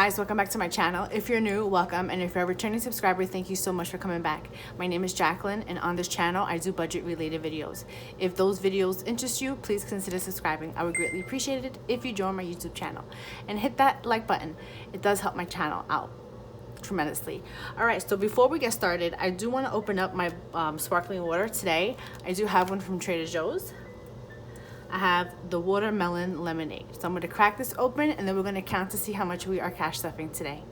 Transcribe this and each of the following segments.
guys, welcome back to my channel. If you're new, welcome, and if you're a returning subscriber, thank you so much for coming back. My name is Jacqueline, and on this channel I do budget related videos. If those videos interest you, please consider subscribing. I would greatly appreciate it if you join my YouTube channel and hit that like button. It does help my channel out tremendously. All right, so before we get started, I do want to open up my sparkling water today. I do have one from Trader Joe's. I have the watermelon lemonade. So I'm going to crack this open and then we're going to count to see how much we are cash stuffing today.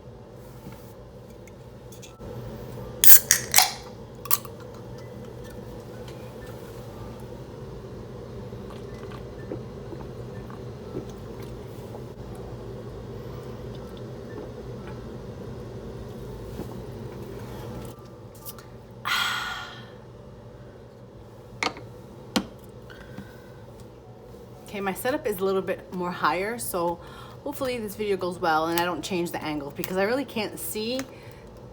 Okay, my setup is a little bit more higher, so hopefully this video goes well and I don't change the angle because I really can't see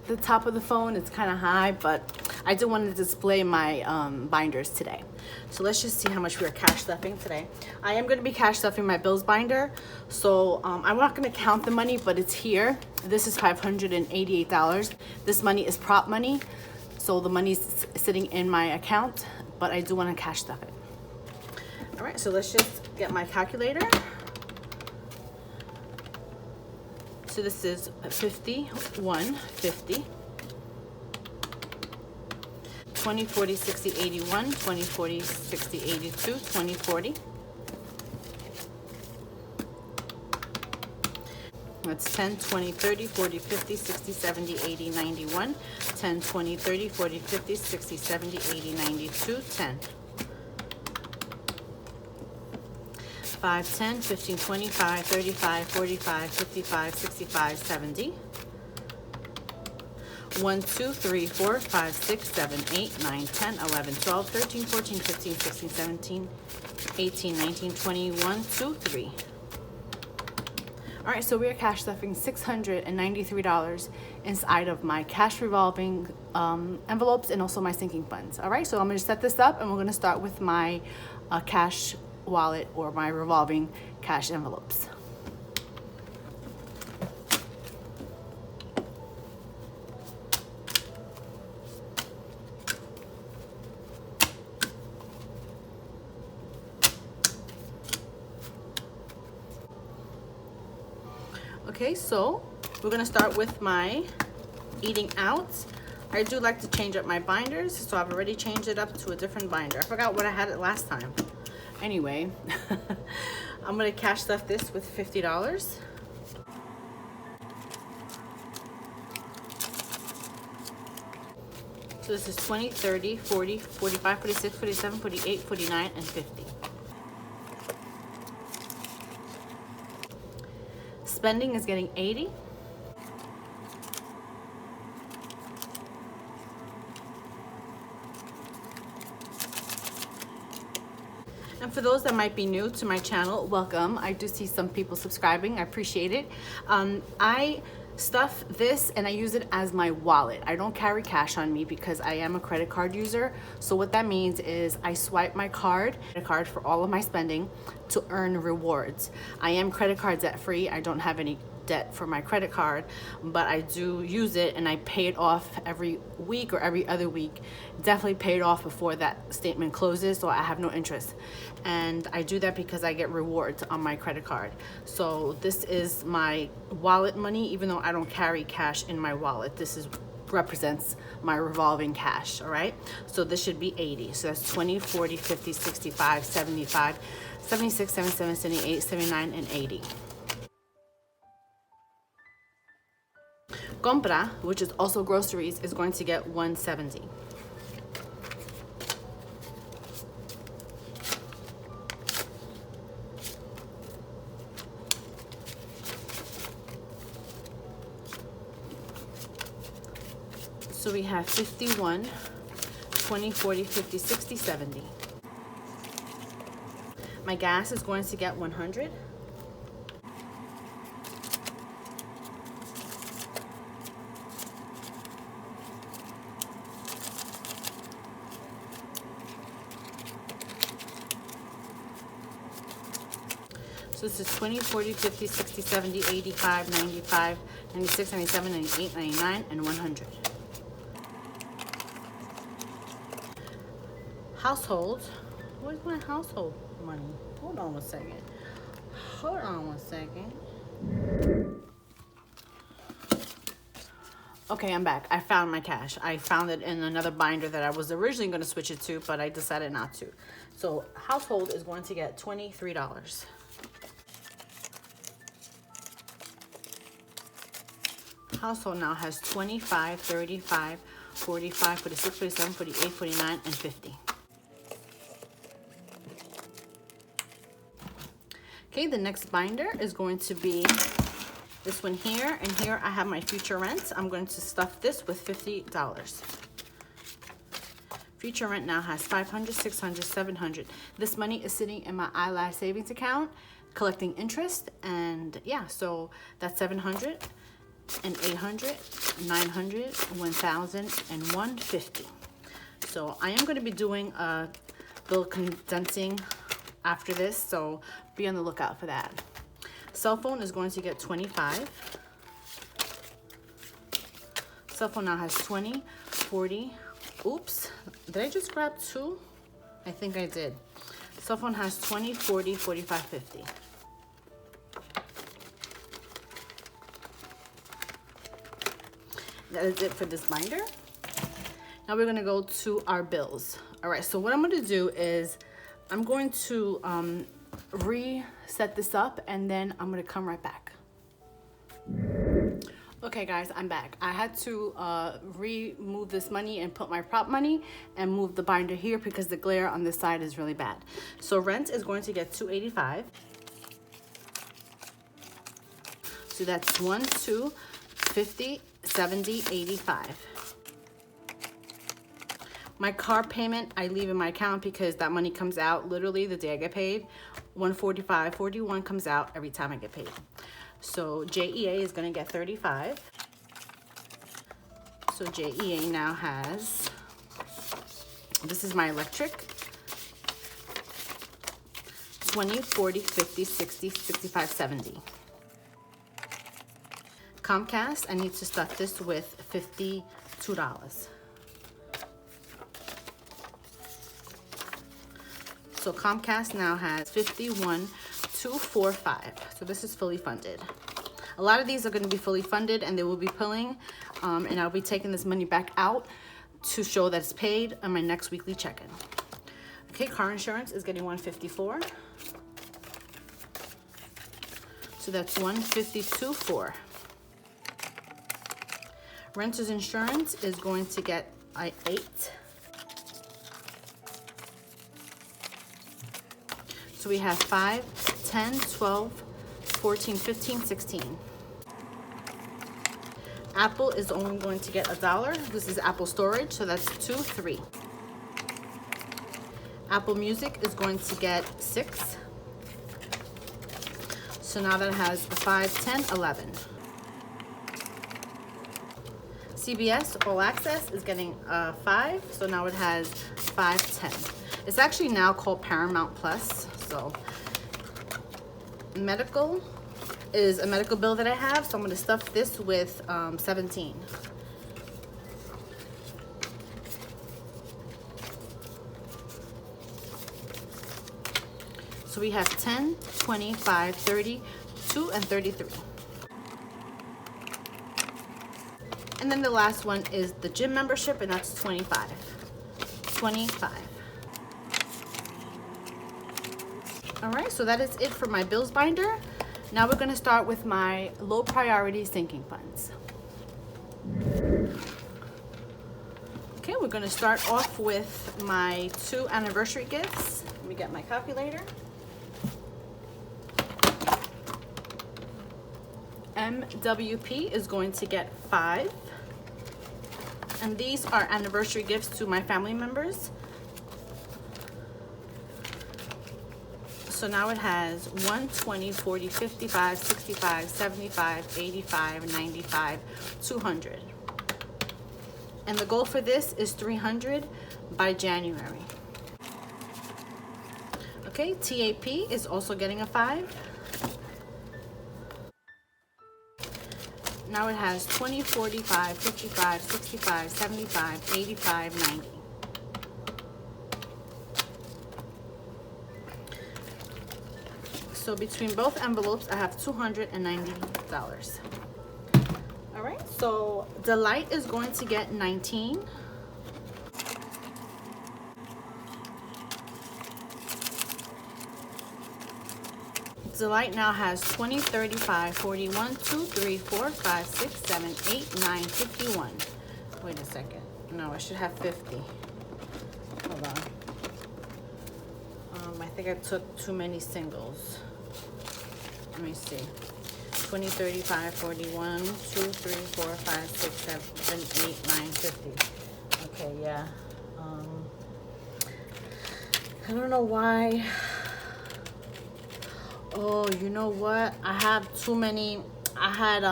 the top of the phone. It's kind of high, but I do want to display my binders today. So let's just see how much we are cash stuffing today. I am going to be cash stuffing my bills binder, so I'm not going to count the money, but it's here. This is $588. This money is prop money, so the money's sitting in my account, but I do want to cash stuff it. All right, so let's just get my calculator. So this is 51.50, 20, 40, 60, 81, 20, 40, 60, 82, 20, 40. That's 10, 20, 30, 40, 50, 60, 70, 80, 91, 10, 20, 30, 40, 50, 60, 70, 80, 92, 10. 5, 10, 15, 25, 35, 45, 55, 65, 70. 1, 2, 3, 4, 5, 6, 7, 8, 9, 10, 11, 12, 13, 14, 15, 16, 17, 18, 19, 20, 1, 2, 3. All right, so we are cash stuffing $693 inside of my cash revolving envelopes and also my sinking funds. All right, so I'm gonna set this up and we're gonna start with my cash wallet or my revolving cash envelopes. Okay, so we're gonna start with my eating out. I do like to change up my binders, so I've already changed it up to a different binder. I forgot what I had it last time. Anyway, I'm gonna cash stuff this with $50. So this is 20, 30, 40, 45, 46, 47, 48, 49, and 50. Spending is getting 80. And for those that might be new to my channel, welcome. I do see some people subscribing. I appreciate it. I stuff this and I use it as my wallet. I don't carry cash on me because I am a credit card user. So what that means is I swipe my card for all of my spending to earn rewards. I am credit card debt free. I don't have any debt for my credit card, but I do use it and I pay it off every week or every other week. Definitely pay it off before that statement closes, so I have no interest. And I do that because I get rewards on my credit card. So this is my wallet money, even though I don't carry cash in my wallet. This represents my revolving cash. All right, so this should be 80. So that's 20, 40, 50, 65, 75, 76, 77, 78, 79, and 80. Compra, which is also groceries, is going to get 170. So we have 51, 20, 40, 50, 60, 70. My gas is going to get 100. So this is 20, 40, 50, 60, 70, 85, 95, 96, 97, 98, 99, and 100. Household. Where's my household money? Hold on one second. Hold on one second. Okay, I'm back. I found my cash. I found it in another binder that I was originally going to switch it to, but I decided not to. So household is going to get $23. Household now has 25, 35, 45, 46, 47, 48, 49, and 50. Okay, the next binder is going to be this one here, and here I have my future rent. I'm going to stuff this with $50. Future rent now has 500, 600, 700. This money is sitting in my iLife savings account, collecting interest, and yeah, so that's 700 and 800, 900, 1,000, and 150. So I am going to be doing a bill condensing after this, so be on the lookout for that. Cell phone is going to get 25. Cell phone now has 20, 40. Oops, did I just grab two? I think I did. Cell phone has 20, 40, 45, 50. That is it for this binder. Now we're gonna go to our bills. All right, so what I'm gonna do is I'm going to reset this up, and then I'm gonna come right back. Okay guys, I'm back. I had to remove this money and put my prop money and move the binder here because the glare on this side is really bad. So rent is going to get $285. So that's 1, 2, 50, 70, 85. My car payment, I leave in my account because that money comes out literally the day I get paid. 145, 41 comes out every time I get paid. So JEA is gonna get 35. So JEA now has, this is my electric, 20, 40, 50, 60, 65, 70. Comcast, I need to stuff this with $52. So Comcast now has 51,245. So this is fully funded. A lot of these are going to be fully funded, and they will be pulling, and I'll be taking this money back out to show that it's paid on my next weekly check-in. Okay, car insurance is getting $154. So that's $152.4. Renter's insurance is going to get 8. So we have 5, 10, 12, 14, 15, 16. Apple is only going to get $1. This is Apple storage, so that's 2, 3. Apple Music is going to get 6. So now that has 5, 10, 11. CBS All Access is getting 5, so now it has 5, 10. It's actually now called Paramount Plus. So medical is a medical bill that I have, so I'm going to stuff this with 17. So we have 10, 25, 30, 2, and 33. And then the last one is the gym membership, and that's 25. 25. All right, so that is it for my bills binder. Now we're going to start with my low priority sinking funds. Okay, we're going to start off with my 2 anniversary gifts. Let me get my calculator. MWP is going to get 5. And these are anniversary gifts to my family members. So now it has 1, 20, 40, 55, 65, 75, 85, 95, 200. And the goal for this is 300 by January. Okay, TAP is also getting a 5. Now it has 20, 45, 55, 65, 75, 85, 90. So between both envelopes, I have $290. All right, so Delight is going to get 19. Delight now has 20, 35, 41, 2, 3, 4, 5, 6, 7, 8, 9, 51. Wait a second. No, I should have 50. Hold on. I think I took too many singles. Let me see. 20, 35, 41, 2, 3, 4, 5, 6, 7, 8, 9, 50. Okay, yeah. I don't know why. Oh, you know what? I have too many. I had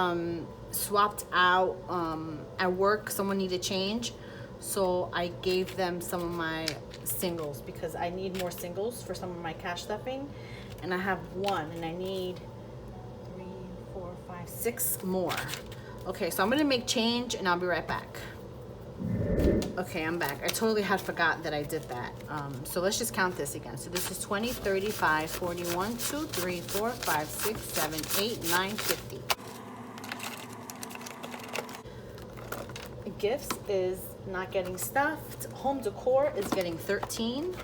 swapped out at work. Someone needed change. So I gave them some of my singles because I need more singles for some of my cash stuffing. And I have one and I need 3, 4, 5, 6 more. Okay, so I'm gonna make change and I'll be right back. Okay, I'm back. I totally had forgot that I did that. So let's just count this again. So this is 20, 35, 41, 2, 3, 4, 5, 6, 7, 8, 9, 50. Gifts is not getting stuffed. Home decor is getting 13.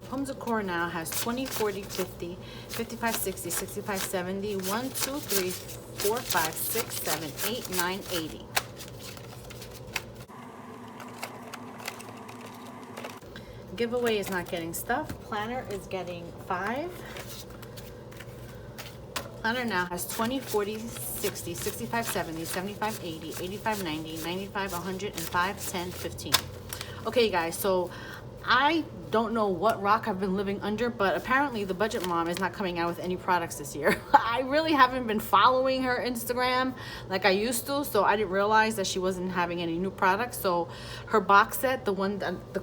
Home decor now has 20, 40, 50, 55, 60, 65, 70, 1, 2, 3, 4, 5, 6, 7, 8, 9, 80. Giveaway is not getting stuff. Planner is getting 5. Planner now has 20, 40, 60, 65, 70, 75, 80, 85, 90, 95, 100, and 5, 10, 15. Okay, you guys, so I don't know what rock I've been living under, but apparently the Budget Mom is not coming out with any products this year. I really haven't been following her Instagram like I used to, so I didn't realize that she wasn't having any new products. So her box set, the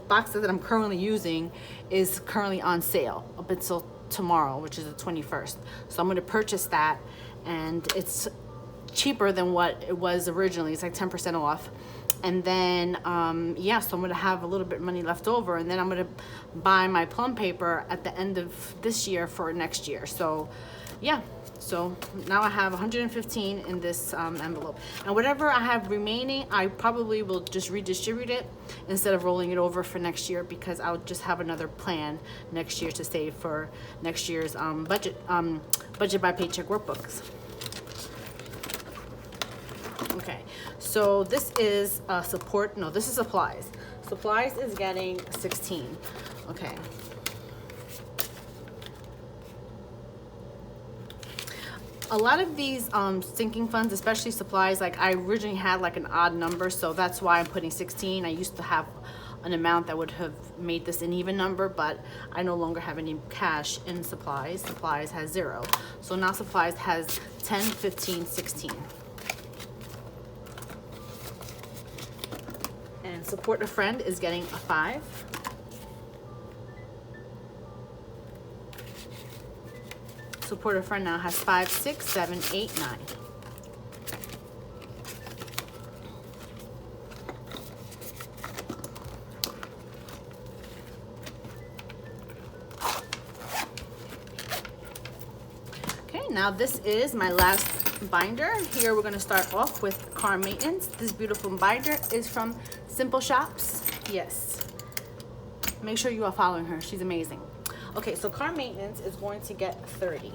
box set that I'm currently using, is currently on sale up until tomorrow, which is the 21st. So I'm going to purchase that, and it's cheaper than what it was originally. It's like 10% off. And then yeah, so I'm gonna have a little bit of money left over, and then I'm gonna buy my plum paper at the end of this year for next year. So yeah, so now I have 115 in this envelope, and whatever I have remaining, I probably will just redistribute it instead of rolling it over for next year, because I'll just have another plan next year to save for next year's budget by paycheck workbooks. Okay, so this is this is supplies. Supplies is getting 16. Okay. A lot of these sinking funds, especially supplies, like I originally had like an odd number, so that's why I'm putting 16. I used to have an amount that would have made this an even number, but I no longer have any cash in supplies. Supplies has 0. So now supplies has 10, 15, 16. And support a friend is getting a 5. Support a friend now has 5, 6, 7, 8, 9. Okay, now this is my last binder. Here we're going to start off with car maintenance. This beautiful binder is from simpleshopz. Yes, make sure you are following her. She's amazing. Okay, so car maintenance is going to get 30.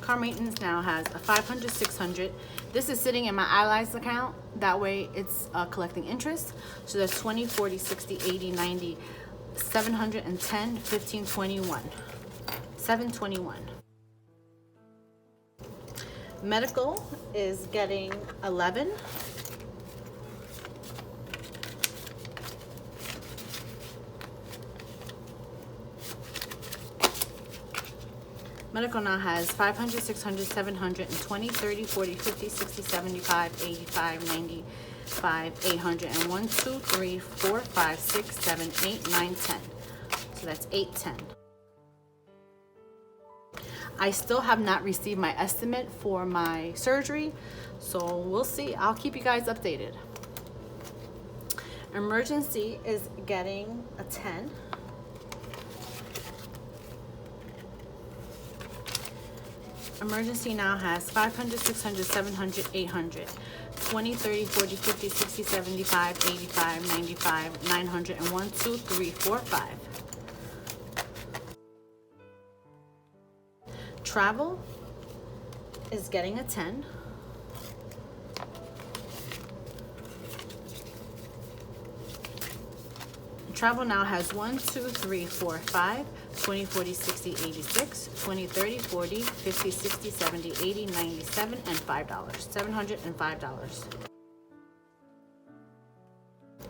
Car maintenance now has a 500, 600. This is sitting in my allies account. That way it's collecting interest. So there's 20, 40, 60, 80, 90, 710, 15, 21. 721. Medical is getting 11. Medical now has 500, 600, 700, and 20, 30, 40, 50, 60, 75, 85, 95, 800, and 1, 2, 3, 4, 5, 6, 7, 8, 9, 10. So that's 810. I still have not received my estimate for my surgery, so we'll see. I'll keep you guys updated. Emergency is getting a 10. Emergency now has 500, 600, 700, 800, 20, 30, 40, 50, 60, 75, 85, 95, 900, and 1, 2, 3, 4, 5. Travel is getting a 10. Travel now has 1, 2, 3, 4, 5, 20, 40, 60, 86, 20, 30, 40, 50, 60, 70, 80, 97, and $5. $705.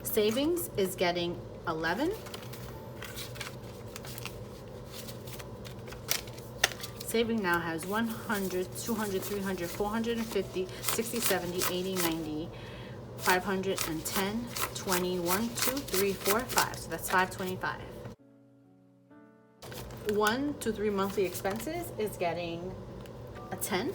Savings is getting 11. Saving now has 100, 200, 300, 450, 60, 70, 80, 90, 510, 20, 1, 2, 3, 4, 5. So that's 525. 1 to 3 monthly expenses is getting a 10.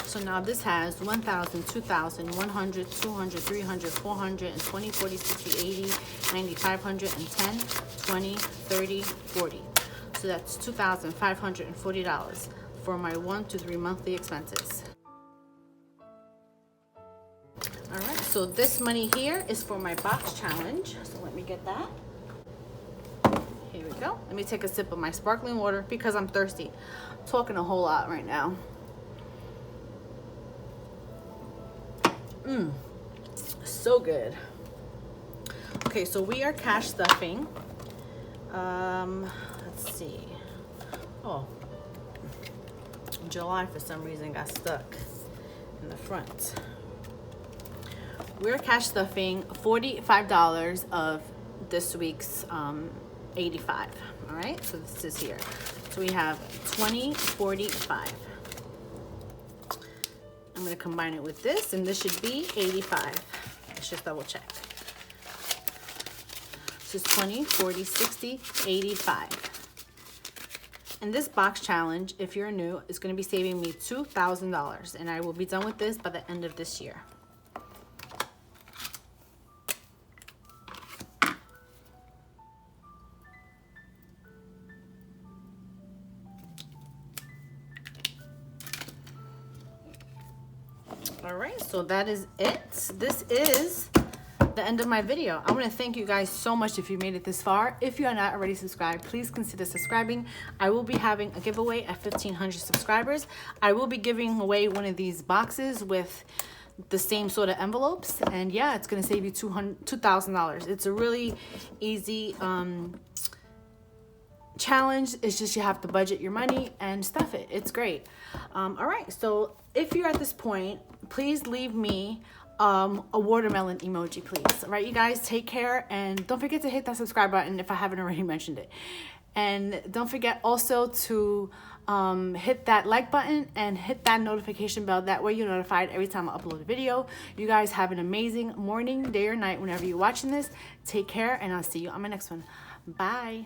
So now this has 1,000, 2,000, 100, 200, 300, 400, and 20, 40, 60, 80, 90, 510, 20, 30, 40. So that's $2,540 for my 1 to 3 monthly expenses. All right, so this money here is for my box challenge. So let me get that. Here we go. Let me take a sip of my sparkling water because I'm thirsty. I'm talking a whole lot right now. So good. Okay, so we are cash stuffing. Let's see. Oh, July for some reason got stuck in the front. We're cash stuffing $45 of this week's 85. All right, so this is here. So we have 20, 45. I'm going to combine it with this, and this should be 85. Let's just double check. This is 20, 40, 60, 85. And this box challenge, if you're new, is going to be saving me $2,000, and I will be done with this by the end of this year. All right, so that is it. This is the end of my video. I want to thank you guys so much if you made it this far. If you are not already subscribed, please consider subscribing. I will be having a giveaway at 1,500 subscribers. I will be giving away one of these boxes with the same sort of envelopes, and yeah, it's going to save you $2,000. It's a really easy challenge. It's just you have to budget your money and stuff it. It's great. All right, so if you're at this point, please leave me a watermelon emoji, please. All right, you guys, take care, and don't forget to hit that subscribe button if I haven't already mentioned it. And don't forget also to hit that like button and hit that notification bell. That way you're notified every time I upload a video. You guys have an amazing morning, day, or night whenever you're watching this. Take care, and I'll see you on my next one. Bye.